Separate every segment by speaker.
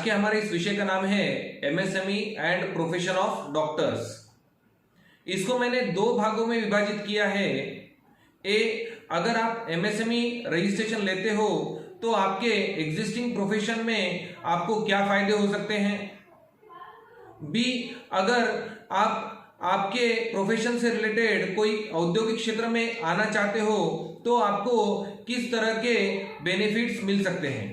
Speaker 1: आज के हमारे इस विषय का नाम है MSME and profession of doctors. इसको मैंने दो भागों में विभाजित किया है। अगर आप एमएसएमई रजिस्ट्रेशन लेते हो तो आपके एग्जिस्टिंग प्रोफेशन में आपको क्या फायदे हो सकते हैं। बी, अगर आप आपके प्रोफेशन से रिलेटेड कोई औद्योगिक क्षेत्र में आना चाहते हो तो आपको किस तरह के बेनिफिट्स मिल सकते हैं।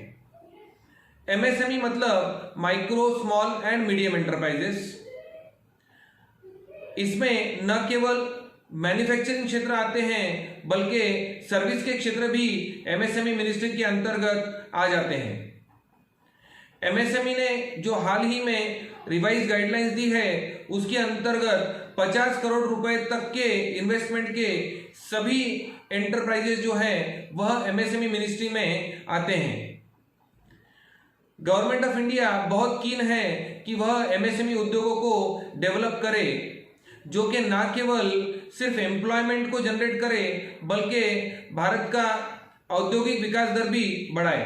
Speaker 1: एमएसएमई मतलब micro small and medium enterprises. इसमें न केवल मैन्युफैक्चरिंग क्षेत्र आते हैं बल्कि सर्विस के क्षेत्र भी एमएसएमई मिनिस्ट्री के अंतर्गत आ जाते हैं। एमएसएमई ने जो हाल ही में रिवाइज गाइडलाइंस दी है उसके अंतर्गत 50 करोड़ रुपए तक के इन्वेस्टमेंट के सभी एंटरप्राइजेस जो है वह एमएसएमई मिनिस्ट्री में आते हैं। गवर्नमेंट ऑफ इंडिया बहुत कीन है कि वह एमएसएमई उद्योगों को डेवलप करे, जो कि ना केवल सिर्फ एम्प्लॉयमेंट को जनरेट करे बल्कि भारत का औद्योगिक विकास दर भी बढ़ाए।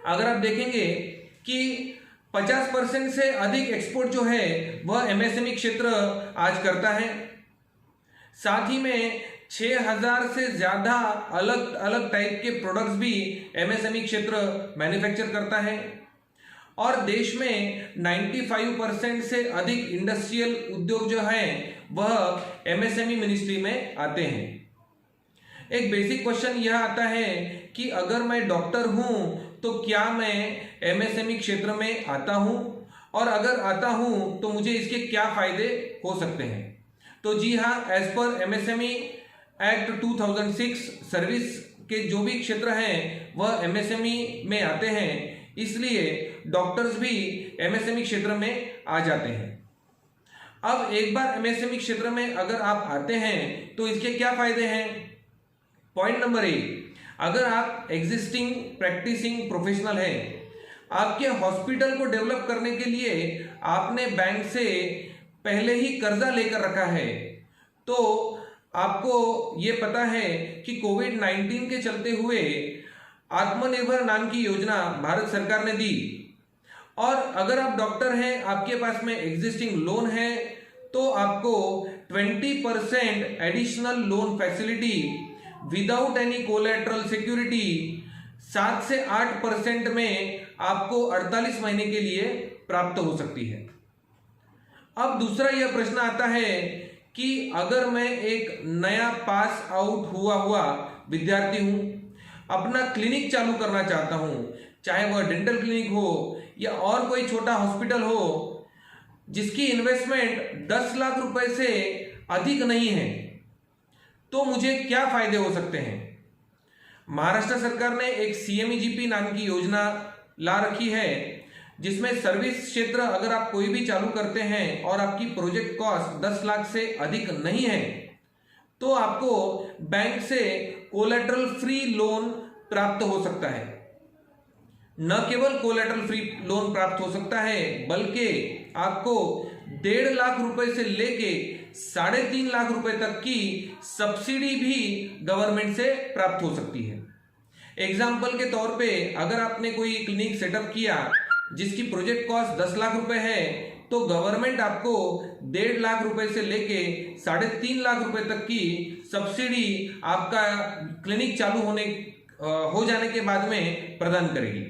Speaker 1: अगर आप देखेंगे कि 50% से अधिक एक्सपोर्ट जो है वह एमएसएमई क्षेत्र आज करता है। साथ ही में 6000 से ज्यादा अलग अलग टाइप के प्रोडक्ट्स भी एमएसएमई क्षेत्र मैन्युफैक्चर करता है और देश में 95% से अधिक इंडस्ट्रियल उद्योग जो है वह एमएसएमई मिनिस्ट्री में आते हैं। एक बेसिक क्वेश्चन यह आता है कि अगर मैं डॉक्टर हूं तो क्या मैं एमएसएमई क्षेत्र में आता हूं, और अगर आता हूं तो मुझे इसके क्या फायदे हो सकते हैं। तो जी हाँ, as per MSME act 2006 service के जो भी क्षेत्र हैं वह एमएसएमई में आते हैं, इसलिए डॉक्टर्स भी एमएसएमई क्षेत्र में आ जाते हैं। अब एक बार एमएसएमई क्षेत्र में अगर आप आते हैं तो इसके क्या फायदे हैं। पॉइंट नंबर 1, अगर आप एग्जिस्टिंग प्रैक्टिसिंग प्रोफेशनल हैं, आपके हॉस्पिटल को डेवलप करने के लिए आपने बैंक से पहले ही कर्जा लेकर रखा है, तो आपको ये पता है कि कोविड-19 के चलते हुए आत्मनिर्भर नाम की योजना भारत सरकार ने दी, और अगर आप डॉक्टर हैं, आपके पास में एग्जिस्टिंग लोन है तो आपको 20% additional loan facility without any collateral security 7 से 8% में आपको 48 महीने के लिए प्राप्त हो सकती है। अब दूसरा यह प्रश्न आता है कि अगर मैं एक नया पास आउट हुआ विद्यार्थी हूं, अपना क्लिनिक चालू करना चाहता हूं, चाहे वह डेंटल क्लिनिक हो या और कोई छोटा हॉस्पिटल हो जिसकी इन्वेस्टमेंट 10 लाख रुपए से अधिक नहीं है, तो मुझे क्या फायदे हो सकते हैं। महाराष्ट्र सरकार ने एक सीएमईजीपी नाम की योजना ला रखी है जिसमें सर्विस क्षेत्र अगर आप कोई भी चालू करते हैं और आपकी प्रोजेक्ट कॉस्ट 10 लाख से अधिक नहीं है तो आपको बैंक से कोलैटरल फ्री लोन प्राप्त हो सकता है। न केवल कोलैटरल फ्री लोन प्राप्त हो सकता है बल्कि आपको 1.5 लाख रुपए से लेके 3.5 लाख रुपए तक की सब्सिडी भी गवर्नमेंट से प्राप्त हो सकती है। एग्जाम्पल के तौर पे अगर आपने कोई क्लिनिक सेटअप किया जिसकी प्रोजेक्ट कॉस्ट 10 लाख रुपए है तो गवर्नमेंट आपको 1.5 लाख रुपए से लेके 3.5 लाख रुपए तक की सब्सिडी आपका क्लिनिक चालू हो जाने के बाद में प्रदान करेगी।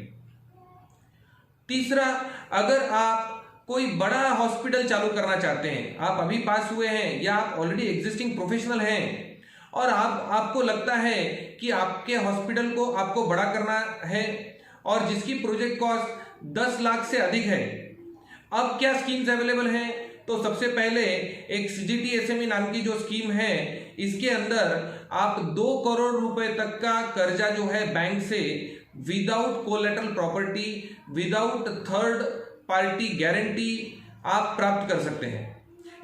Speaker 1: तीसरा, अगर आप कोई बड़ा हॉस्पिटल चालू करना चाहते हैं, आप अभी पास हुए हैं या आप ऑलरेडी एग्जिस्टिंग प्रोफेशनल हैं और आपको लगता है कि आपके हॉस्पिटल को आपको बड़ा करना है और जिसकी प्रोजेक्ट कॉस्ट 10 लाख से अधिक है, अब क्या स्कीम्स अवेलेबल हैं। तो सबसे पहले एक सीजीटीएसएमई नाम की जो स्कीम है, इसके अंदर आप 2 करोड़ रुपए तक का कर्जा जो है बैंक से without collateral property, without third party guarantee आप प्राप्त कर सकते हैं।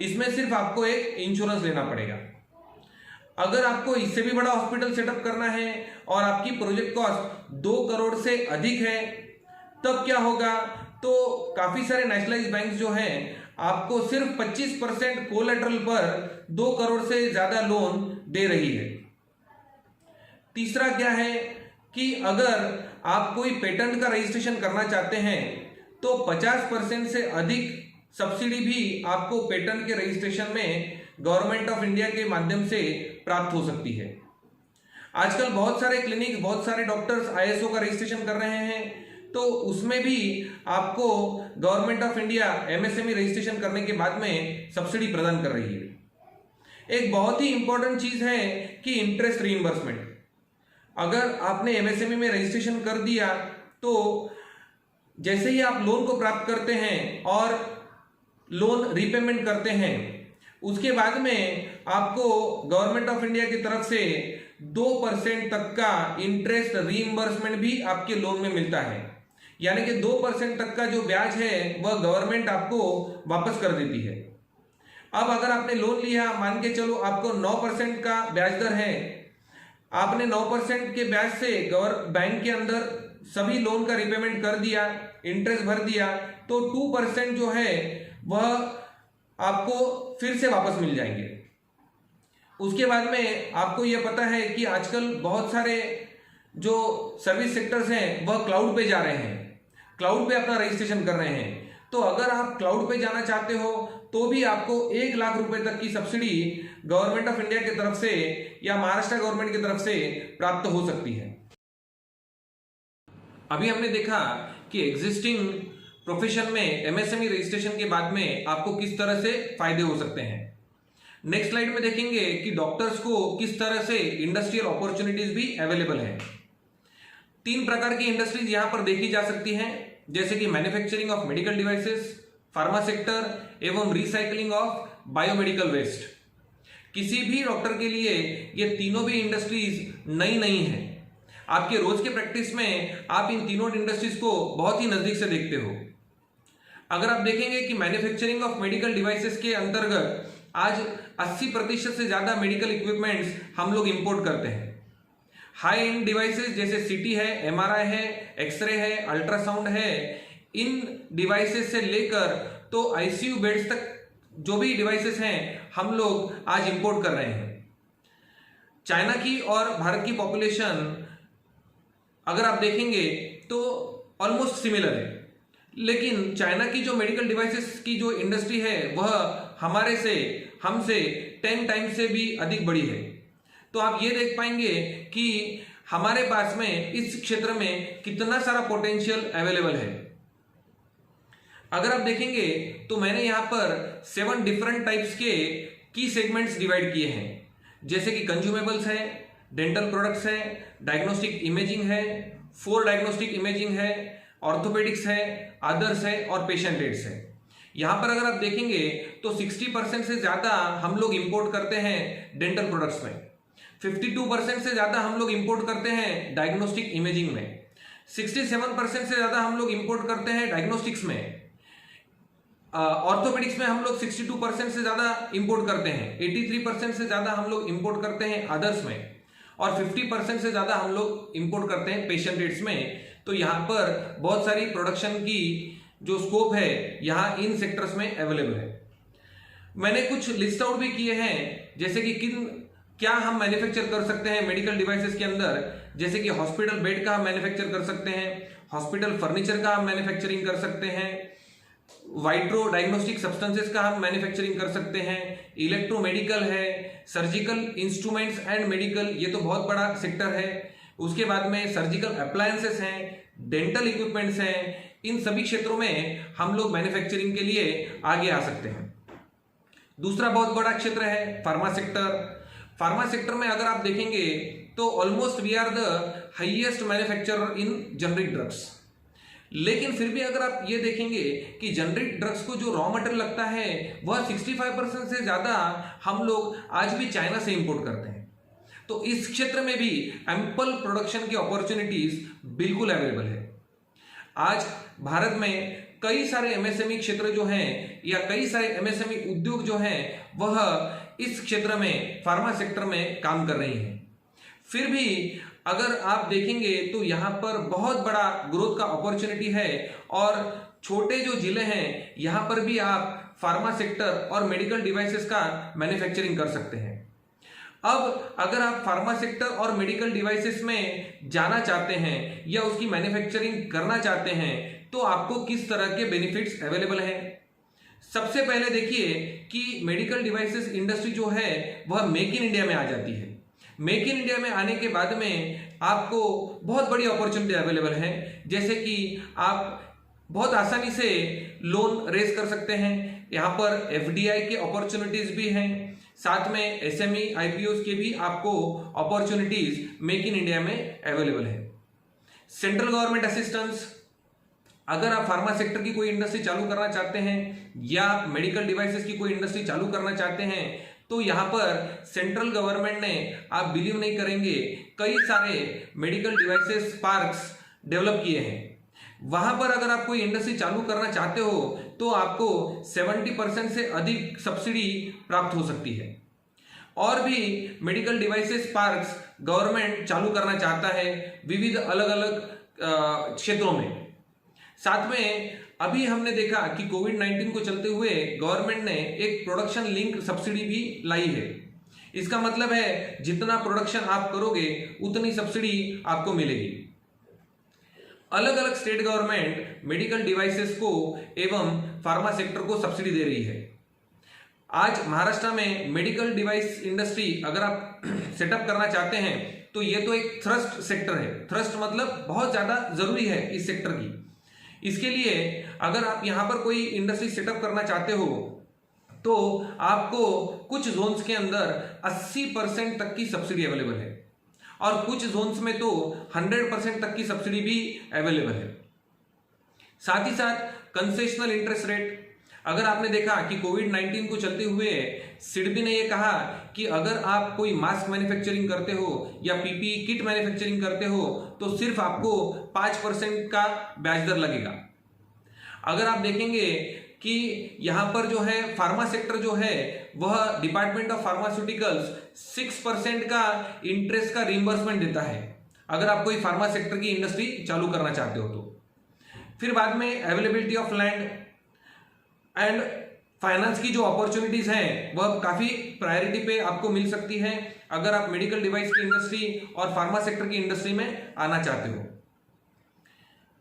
Speaker 1: इसमें सिर्फ आपको एक इंश्योरेंस लेना पड़ेगा। अगर आपको इससे भी बड़ा हॉस्पिटल सेटअप करना है और आपकी प्रोजेक्ट कॉस्ट 2 करोड़ से अधिक है, तब क्या होगा। तो काफी सारे नेशनलाइज्ड बैंक जो हैं आपको सिर्फ 25% कोलैटरल पर 2 करोड़ से ज्यादा लोन दे रही है। तीसरा क्या है कि अगर आप कोई पेटेंट का रजिस्ट्रेशन करना चाहते हैं तो 50% से अधिक सब्सिडी भी आपको पेटेंट के रजिस्ट्रेशन में गवर्नमेंट ऑफ इंडिया के माध्यम से प्राप्त हो सकती है। आजकल बहुत सारे क्लिनिक, बहुत सारे डॉक्टर्स आईएसओ का रजिस्ट्रेशन कर रहे हैं, तो उसमें भी आपको government of India MSME registration करने के बाद में सब्सिडी प्रदान कर रही है। एक बहुत ही इंपॉर्टेंट चीज है कि इंटरेस्ट रीइंबर्समेंट। अगर आपने एमएसएमई में रजिस्ट्रेशन कर दिया तो जैसे ही आप लोन को प्राप्त करते हैं और लोन रीपेमेंट करते हैं, उसके बाद में आपको गवर्नमेंट ऑफ इंडिया की तरफ से 2% तक का इंटरेस्ट रीइंबर्समेंट भी आपके लोन में मिलता है। यानी कि 2% तक का जो ब्याज है वह गवर्नमेंट आपको वापस कर देती है। अब अगर आपने लोन लिया, मान के चलो आपको 9% का ब्याज दर है, आपने 9% के ब्याज से बैंक के अंदर सभी लोन का रिपेमेंट कर दिया, इंटरेस्ट भर दिया, तो 2% जो है वह आपको फिर से वापस मिल जाएंगे। उसके बाद में आपको यह पता है कि आजकल बहुत सारे जो सर्विस सेक्टर्स हैं वह क्लाउड पे जा रहे हैं, क्लाउड पे अपना रजिस्ट्रेशन कर रहे हैं। तो अगर आप क्लाउड पे जाना चाहते हो तो भी आपको 1 लाख रुपए तक की सब्सिडी गवर्नमेंट ऑफ इंडिया की तरफ से या महाराष्ट्र गवर्नमेंट की तरफ से प्राप्त हो सकती है। अभी हमने देखा कि एग्जिस्टिंग प्रोफेशन में एमएसएमई रजिस्ट्रेशन के बाद में आपको किस तरह से फायदे हो सकते हैं। नेक्स्ट स्लाइड में देखेंगे कि डॉक्टर्स को किस तरह से इंडस्ट्रियल अपॉर्चुनिटीज भी अवेलेबल है। 3 प्रकार की इंडस्ट्रीज यहां पर देखी जा सकती हैं, जैसे कि manufacturing of medical devices, pharma sector एवं रिसाइकलिंग ऑफ बायोमेडिकल वेस्ट। किसी भी डॉक्टर के लिए ये तीनों भी इंडस्ट्रीज नई नहीं है। आपके रोज के प्रैक्टिस में आप इन तीनों इंडस्ट्रीज को बहुत ही नजदीक से देखते हो। अगर आप देखेंगे कि मैन्युफैक्चरिंग ऑफ मेडिकल डिवाइसेस के अंतर्गत आज 80% से ज्यादा मेडिकल इक्विपमेंट्स हम लोग इंपोर्ट करते हैं। हाई एंड डिवाइसेस जैसे सीटी है, एमआरआई है, एक्सरे है, अल्ट्रासाउंड है, इन डिवाइसेस से लेकर तो आईसीयू बेड्स तक जो भी डिवाइसेस हैं हम लोग आज इंपोर्ट कर रहे हैं। चाइना की और भारत की पॉपुलेशन अगर आप देखेंगे तो ऑलमोस्ट सिमिलर है, लेकिन चाइना की जो मेडिकल डिवाइसेस की जो इंडस्ट्री है वह हमसे 10 टाइम्स से भी अधिक बड़ी है। तो आप ये देख पाएंगे कि हमारे पास में इस क्षेत्र में कितना सारा पोटेंशियल अवेलेबल है। अगर आप देखेंगे तो मैंने यहां पर 7 डिफरेंट टाइप्स के की सेगमेंट्स डिवाइड किए हैं, जैसे कि कंज्यूमेबल्स है, डेंटल प्रोडक्ट्स है, डायग्नोस्टिक इमेजिंग है, 4 डायग्नोस्टिक इमेजिंग है, ऑर्थोपेडिक्स है, अदर्स है और पेशेंट एड्स है। यहां पर अगर आप देखेंगे तो 60% से ज्यादा हम लोग इंपोर्ट करते हैं डेंटल प्रोडक्ट्स में, 52% से ज्यादा हम लोग इंपोर्ट करते हैं डायग्नोस्टिक इमेजिंग में, 67% से ज्यादा हम लोग इंपोर्ट करते हैं डायग्नोस्टिक्स में, ऑर्थोपेडिक्स में हम लोग 62% से ज्यादा इंपोर्ट करते हैं, 83% से ज्यादा हम लोग इंपोर्ट करते हैं अदर्स में, और 50% से ज्यादा हम लोग इंपोर्ट करते हैं पेशेंट एड्स में। तो यहाँ पर बहुत सारी प्रोडक्शन की जो स्कोप है यहाँ इन सेक्टर्स में अवेलेबल है। मैंने कुछ लिस्ट आउट भी किए हैं, जैसे कि क्या हम मैन्युफैक्चर कर सकते हैं मेडिकल डिवाइसेस के अंदर, जैसे कि हॉस्पिटल बेड का हम मैन्युफैक्चर कर सकते हैं, हॉस्पिटल फर्नीचर का हम मैन्युफैक्चरिंग कर सकते हैं, वाइट्रो डायग्नोस्टिक सब्सटेंसेस का हम मैन्युफैक्चरिंग कर सकते हैं, इलेक्ट्रोमेडिकल है, सर्जिकल इंस्ट्रूमेंट्स एंड मेडिकल, ये तो बहुत बड़ा सेक्टर है। उसके बाद में सर्जिकल अप्लायंसेस हैं, डेंटल इक्विपमेंट्स हैं, इन सभी क्षेत्रों में हम लोग मैन्युफैक्चरिंग के लिए आगे आ सकते हैं। दूसरा बहुत बड़ा क्षेत्र है फार्मा सेक्टर। फार्मा सेक्टर में अगर आप देखेंगे तो almost we are the highest manufacturer in generic drugs. लेकिन फिर भी अगर आप ये देखेंगे कि जेनरिक ड्रग्स को जो रॉ मटेरियल लगता है वह 65% से ज्यादा हम लोग आज भी चाइना से इंपोर्ट करते हैं। तो इस क्षेत्र में भी एम्पल प्रोडक्शन की अपॉर्चुनिटीज बिल्कुल अवेलेबल है। आज भारत में कई सारे एमएसएमई क्षेत्र जो हैं या कई सारे एमएसएमई उद्योग जो हैं वह इस क्षेत्र में फार्मा सेक्टर में काम कर रही हैं। फिर भी अगर आप देखेंगे तो यहाँ पर बहुत बड़ा ग्रोथ का अपॉर्चुनिटी है और छोटे जो जिले हैं यहाँ पर भी आप फार्मा सेक्टर और मेडिकल डिवाइसेस का मैन्युफैक्चरिंग कर सकते हैं। अब अगर आप फार्मा सेक्टर और मेडिकल डिवाइसेस में जाना चाहते हैं या उसकी मैन्युफैक्चरिंग करना चाहते हैं तो आपको किस तरह के बेनिफिट्स अवेलेबल हैं। सबसे पहले देखिए कि मेडिकल डिवाइसेस इंडस्ट्री जो है वह मेक इन इंडिया में आ जाती है। मेक इन इंडिया में आने के बाद में आपको बहुत बड़ी अपॉर्चुनिटी अवेलेबल है, जैसे कि आप बहुत आसानी से लोन रेज कर सकते हैं। यहाँ पर एफडीआई के अपॉर्चुनिटीज भी हैं, साथ में एसएमई आईपीओस के भी आपको अपॉर्चुनिटीज मेक इन इंडिया में अवेलेबल है। सेंट्रल गवर्नमेंट असिस्टेंस, अगर आप फार्मा सेक्टर की कोई इंडस्ट्री चालू करना चाहते हैं या मेडिकल डिवाइसेस की कोई इंडस्ट्री चालू करना चाहते हैं तो यहाँ पर सेंट्रल गवर्नमेंट ने, आप बिलीव नहीं करेंगे, कई सारे मेडिकल डिवाइसेस पार्क्स डेवलप किए हैं। वहां पर अगर आप कोई इंडस्ट्री चालू करना चाहते हो तो आपको 70% से अधिक सब्सिडी प्राप्त हो सकती है। और भी मेडिकल डिवाइसेस पार्क्स गवर्नमेंट चालू करना चाहता है विविध अलग अलग क्षेत्रों में। साथ में अभी हमने देखा कि कोविड-19 को चलते हुए गवर्नमेंट ने एक प्रोडक्शन लिंक सब्सिडी भी लाई है। इसका मतलब है जितना प्रोडक्शन आप करोगे उतनी सब्सिडी आपको मिलेगी। अलग अलग स्टेट गवर्नमेंट मेडिकल डिवाइसेस को एवं फार्मा सेक्टर को सब्सिडी दे रही है। आज महाराष्ट्र में मेडिकल डिवाइस इंडस्ट्री अगर आप सेटअप करना चाहते हैं तो ये तो एक थ्रस्ट सेक्टर है। थ्रस्ट मतलब बहुत ज्यादा जरूरी है इस सेक्टर की। इसके लिए अगर आप यहां पर कोई इंडस्ट्री सेटअप करना चाहते हो तो आपको कुछ जोन्स के अंदर 80% तक की सब्सिडी अवेलेबल है और कुछ जोन्स में तो 100% तक की सब्सिडी भी अवेलेबल है। साथ ही साथ कंसेशनल इंटरेस्ट रेट, अगर आपने देखा कि कोविड-19 को चलते हुए सिडबी ने यह कहा कि अगर आप कोई मास्क मैन्युफैक्चरिंग करते हो या पीपीई किट मैन्युफैक्चरिंग करते हो तो सिर्फ आपको 5% का ब्याज दर लगेगा। अगर आप देखेंगे कि यहां पर जो है फार्मा सेक्टर जो है वह डिपार्टमेंट ऑफ फार्मास्यूटिकल्स 6% का इंटरेस्ट का रिइंबर्समेंट देता है अगर आप कोई फार्मा सेक्टर की इंडस्ट्री चालू करना चाहते हो तो। फिर बाद में availability of land and finance की जो अपॉर्चुनिटीज हैं वह काफी प्रायोरिटी पे आपको मिल सकती है अगर आप मेडिकल डिवाइस की इंडस्ट्री और फार्मा सेक्टर की इंडस्ट्री में आना चाहते हो।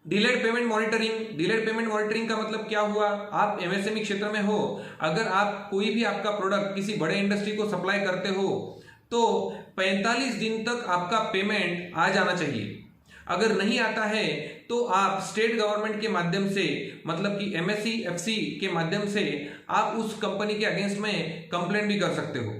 Speaker 1: Delayed payment monitoring, delayed payment monitoring का मतलब क्या हुआ, आप एमएसएमई क्षेत्र में हो, अगर आप कोई भी आपका प्रोडक्ट किसी बड़े इंडस्ट्री को सप्लाई करते हो तो 45 दिन तक आपका पेमेंट आ जाना चाहिए। अगर नहीं आता है तो आप स्टेट गवर्नमेंट के माध्यम से, मतलब कि एमएससी एफसी के माध्यम से आप उस कंपनी के अगेंस्ट में कंप्लेंट भी कर सकते हो,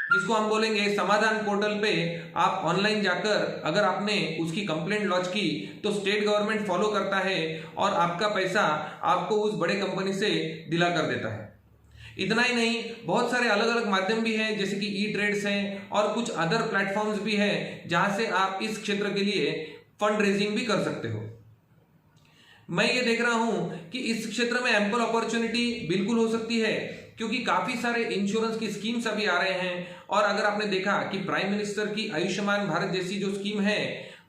Speaker 1: जिसको हम बोलेंगे समाधान पोर्टल पे आप ऑनलाइन जाकर अगर आपने उसकी कंप्लेंट लॉन्च की तो स्टेट गवर्नमेंट फॉलो करता है और आपका पैसा आपको उस बड़े कंपनी से दिला कर देता है। इतना ही नहीं, बहुत सारे अलग अलग माध्यम भी हैं जैसे कि ई ट्रेड्स हैं और कुछ अदर प्लेटफॉर्म्स भी हैं जहां से आप इस क्षेत्र के लिए फंड रेजिंग भी कर सकते हो। मैं ये देख रहा हूं कि इस क्षेत्र में एम्पल अपॉर्चुनिटी बिल्कुल हो सकती है क्योंकि काफी सारे इंश्योरेंस की स्कीम्स अभी आ रहे हैं और अगर आपने देखा कि प्राइम मिनिस्टर की आयुष्मान भारत जैसी जो स्कीम है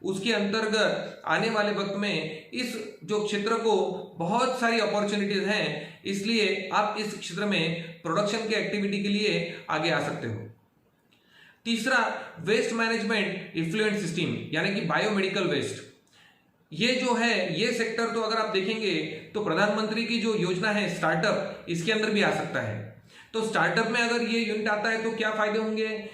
Speaker 1: उसके अंतर्गत आने वाले वक्त में इस जो क्षेत्र को बहुत सारी अपॉर्चुनिटीज हैं, इसलिए आप इस क्षेत्र में प्रोडक्शन की एक्टिविटी के लिए आगे आ सकते हो। तीसरा, वेस्ट मैनेजमेंट इफ्लुएंट सिस्टम यानी कि बायोमेडिकल वेस्ट। ये जो है ये सेक्टर तो अगर आप देखेंगे तो प्रधानमंत्री की जो योजना है स्टार्टअप, इसके अंदर भी आ सकता है। तो स्टार्टअप में अगर ये यूनिट आता है तो क्या फायदे होंगे,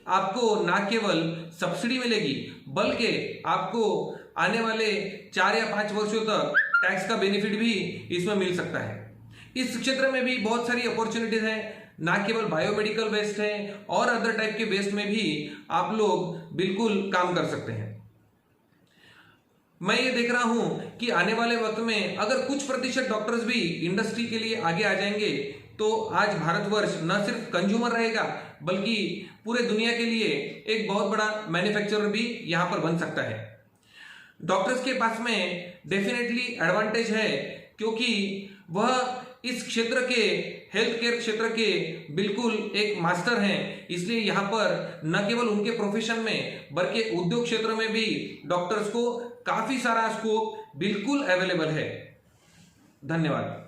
Speaker 1: आपको ना केवल सब्सिडी मिलेगी बल्कि आपको आने वाले 4 या 5 वर्षों तक टैक्स का बेनिफिट भी इसमें मिल सकता है। इस क्षेत्र में भी बहुत सारी अपॉर्चुनिटीज हैं, ना केवल बायोमेडिकल वेस्ट है और अदर टाइप के वेस्ट में भी आप लोग बिल्कुल काम कर सकते हैं। मैं ये देख रहा हूं कि आने वाले वक्त में अगर कुछ प्रतिशत डॉक्टर्स भी इंडस्ट्री के लिए आगे आ जाएंगे तो आज भारतवर्ष न सिर्फ कंज्यूमर रहेगा बल्कि पूरे दुनिया के लिए एक बहुत बड़ा मैन्युफैक्चरर भी यहां पर बन सकता है। डॉक्टर्स के पास में डेफिनेटली एडवांटेज है क्योंकि वह इस क्षेत्र के हेल्थ केयर क्षेत्र के बिल्कुल एक मास्टर हैं, इसलिए यहाँ पर न केवल उनके प्रोफेशन में बल्कि उद्योग क्षेत्र में भी डॉक्टर्स को काफी सारा स्कोप बिल्कुल अवेलेबल है। धन्यवाद।